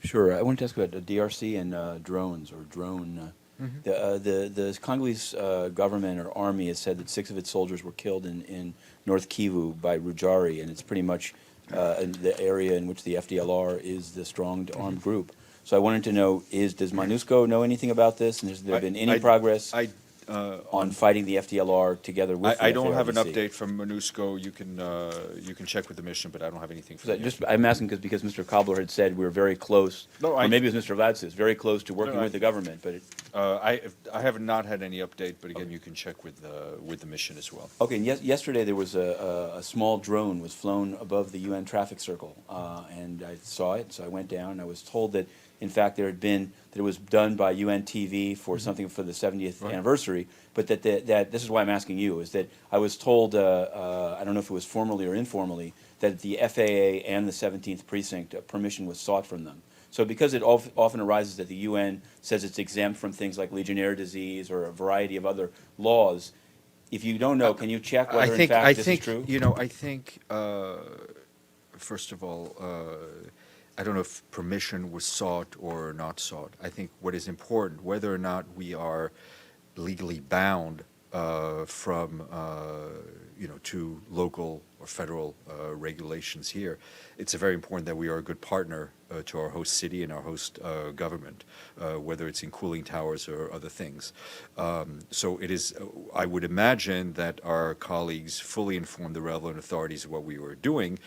Sure. I wanted to ask about the DRC and drones or drone. The Congolese government or army has said that 6 of its soldiers were killed in North Kivu by Rujari, and it's pretty much in the area in which the FDLR is the strong armed group. So I wanted to know, does MONUSCO know anything about this, and has there been any progress on fighting the FDLR together with the I don't have an FARDC? update from MONUSCO. You can check with the mission, but I don't have anything from you. I'm asking because Mr. Cobbler had said we're very close, No, or maybe it was Mr. Ladsous, very close to working No, with the government, but I have not had any update, but again, you can check with the mission as well. Okay, and yesterday there was a small drone was flown above the UN traffic circle, and I saw it, so I went down, and I was told that, in fact, that it was done by UN TV for something for the 70th anniversary, but that this is why I'm asking you, is that I was told, I don't know if it was formally or informally, that the FAA and the 17th Precinct permission was sought from them. So because it often arises that the UN says it's exempt from things like Legionnaire disease or a variety of other laws, if you don't know, can you check whether in fact this is true? I think, first of all, I don't know if permission was sought or not sought. I think what is important, whether or not we are legally bound from, to local or federal regulations here, it's very important that we are a good partner to our host city and our host government, whether it's in cooling towers or other things. So it is, I would imagine that our colleagues fully informed the relevant authorities of what we were doing.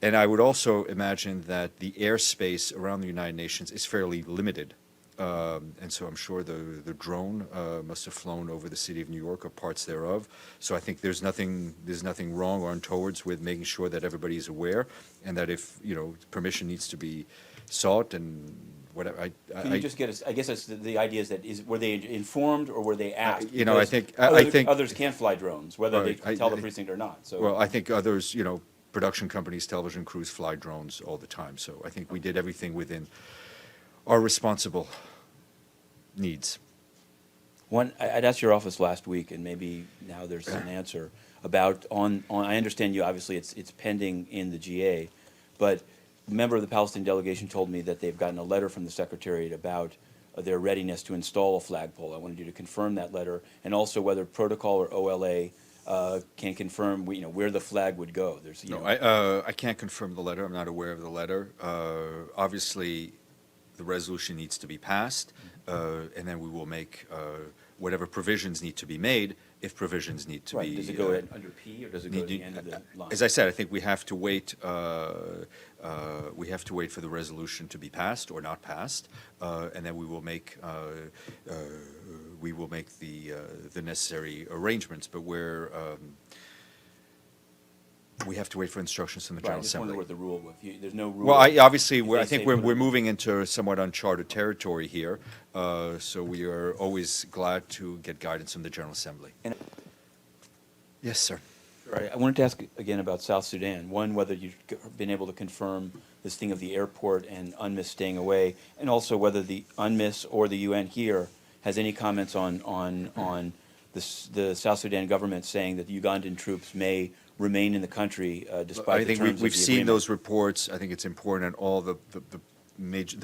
And I would also imagine that the airspace around the United Nations is fairly limited. And so I'm sure the drone must have flown over the city of New York or parts thereof. So I think there's nothing wrong or untowards with making sure that everybody is aware, and that if permission needs to be sought and whatever. Can you just get us? I guess that's the idea is that were they informed or were they asked? I think others can't fly drones, whether they tell the precinct or not. So well, I think others, production companies, television crews fly drones all the time. So I think we did everything within our responsible needs. I'd asked your office last week, and maybe now there's an answer about I understand you. Obviously, it's pending in the GA, but a member of the Palestinian delegation told me that they've gotten a letter from the Secretariat about their readiness to install a flagpole. I wanted you to confirm that letter, and also whether protocol or OLA can confirm where the flag would go. I can't confirm the letter. I'm not aware of the letter. Obviously, the resolution needs to be passed, and then we will make whatever provisions need to be made, if provisions need to be. Does it go under P, or does it go to the end of the line? As I said, I think we have to wait. We have to wait for the resolution to be passed or not passed, and then we will make the necessary arrangements. But we have to wait for instructions from the General Assembly. I just wonder what the rule. There's no rule. Well, I think we're moving into somewhat uncharted territory here, so we are always glad to get guidance from the General Assembly. Yes, sir. Right. I wanted to ask again about South Sudan. One, whether you've been able to confirm this thing of the airport and UNMISS staying away, and also whether the UNMISS or the UN here has any comments on the South Sudan government saying that the Ugandan troops may remain in the country despite the terms of the agreement. I think we've seen those reports. I think it's important, and all the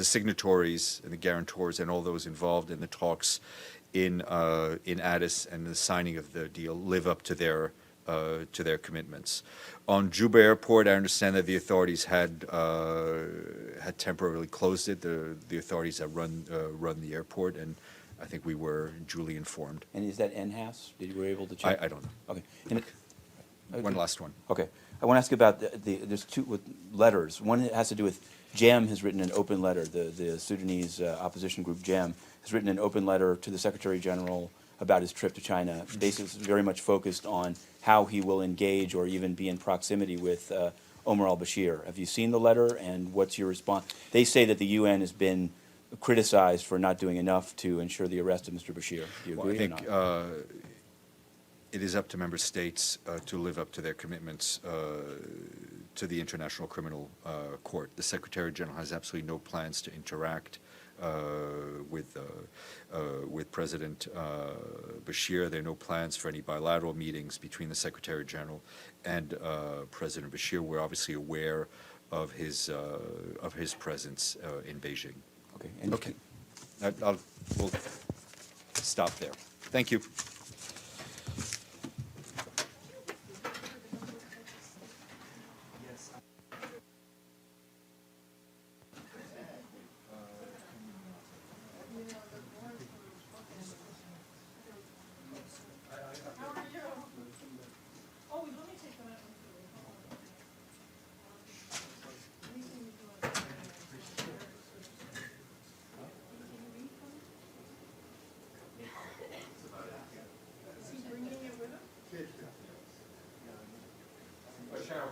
signatories and the guarantors and all those involved in the talks in Addis and the signing of the deal live up to their commitments. On Juba Airport, I understand that the authorities had temporarily closed it. The authorities that run the airport, and I think we were duly informed. And is that NHAS? Did you were able to check? I don't know. Okay. One last one. Okay. I want to ask about there's two with letters. One has to do with JEM has written an open letter. The Sudanese opposition group JEM has written an open letter to the Secretary General about his trip to China. Basically, very much focused on how he will engage or even be in proximity with Omar Al-Bashir. Have you seen the letter, and what's your response? They say that the UN has been criticized for not doing enough to ensure the arrest of Mr. Bashir. Do you agree or not? It is up to member states to live up to their commitments to the International Criminal Court. The Secretary General has absolutely no plans to interact with President Bashir. There are no plans for any bilateral meetings between the Secretary General and President Bashir. We're obviously aware of his presence in Beijing. Okay. And Okay. We'll stop there. Thank you. Shadow